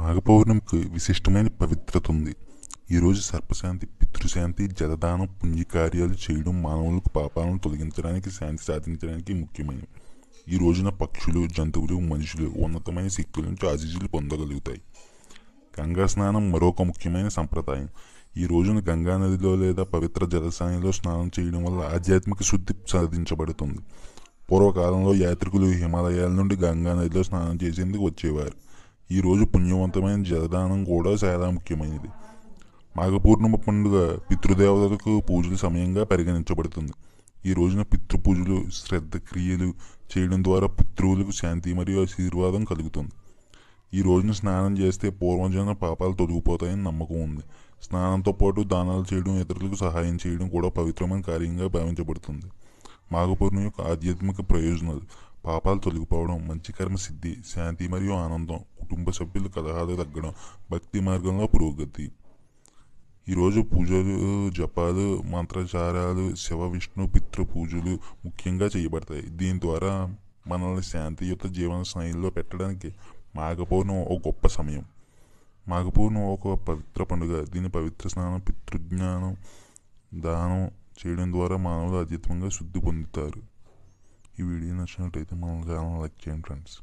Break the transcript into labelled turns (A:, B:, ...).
A: మాఘ పౌర్ణమికి విశిష్టమైన పవిత్రత ఉంది. ఈరోజు సర్పశాంతి, పితృశాంతి, జలదానం, పుణ్యకార్యాలు చేయడం మానవులకు పాపాలను తొలగించడానికి, శాంతి సాధించడానికి ముఖ్యమైనవి. ఈ రోజున పక్షులు, జంతువులు, మనుషులు ఉన్నతమైన శక్తుల నుంచి ఆశీస్సులు పొందగలుగుతాయి. గంగా స్నానం మరొక ముఖ్యమైన సంప్రదాయం. ఈ రోజున గంగా నదిలో లేదా పవిత్ర జలశానిలో స్నానం చేయడం వల్ల ఆధ్యాత్మిక శుద్ధి సాధించబడుతుంది. పూర్వకాలంలో యాత్రికులు హిమాలయాల నుండి గంగా నదిలో స్నానం చేసేందుకు వచ్చేవారు. ఈరోజు పుణ్యవంతమైన జలదానం కూడా చాలా ముఖ్యమైనది. మాఘ పూర్ణిమ పండుగ పితృదేవతలకు పూజల సమయంగా పరిగణించబడుతుంది. ఈ రోజున పితృపూజలు, శ్రద్ధ క్రియలు చేయడం ద్వారా పితృవులకు శాంతి మరియు ఆశీర్వాదం కలుగుతుంది. ఈ రోజున స్నానం చేస్తే పూర్వజన్మ పాపాలు తొలగిపోతాయని నమ్మకం ఉంది. స్నానంతో పాటు దానాలు చేయడం, ఇతరులకు సహాయం చేయడం కూడా పవిత్రమైన కార్యంగా భావించబడుతుంది. మాఘ పౌర్ణమి యొక్క ఆధ్యాత్మిక ప్రయోజనాలు: పాపాలు తొలగిపోవడం, మంచి కర్మ సిద్ధి, శాంతి మరియు ఆనందం, కుటుంబ సభ్యుల కలహాలు తగ్గడం, భక్తి మార్గంలో పురోగతి. ఈరోజు పూజలు, జపాలు, మంత్రచారాలు, శివ విష్ణు పితృ పూజలు ముఖ్యంగా చేయబడతాయి. దీని ద్వారా మనల్ని శాంతియుత జీవన శైలిలో పెట్టడానికి మాఘ పౌర్ణమి ఒక గొప్ప సమయం. మాఘ పౌర్ణమి ఒక పవిత్ర పండుగ. దీని పవిత్ర స్నానం, పితృజ్ఞానం, దానం చేయడం ద్వారా మానవులు ఆధ్యాత్మికంగా శుద్ధి పొందుతారు. ఈ వీడియో నచ్చినట్లయితే మన ఛానల్ లైక్ చేయండి ఫ్రెండ్స్.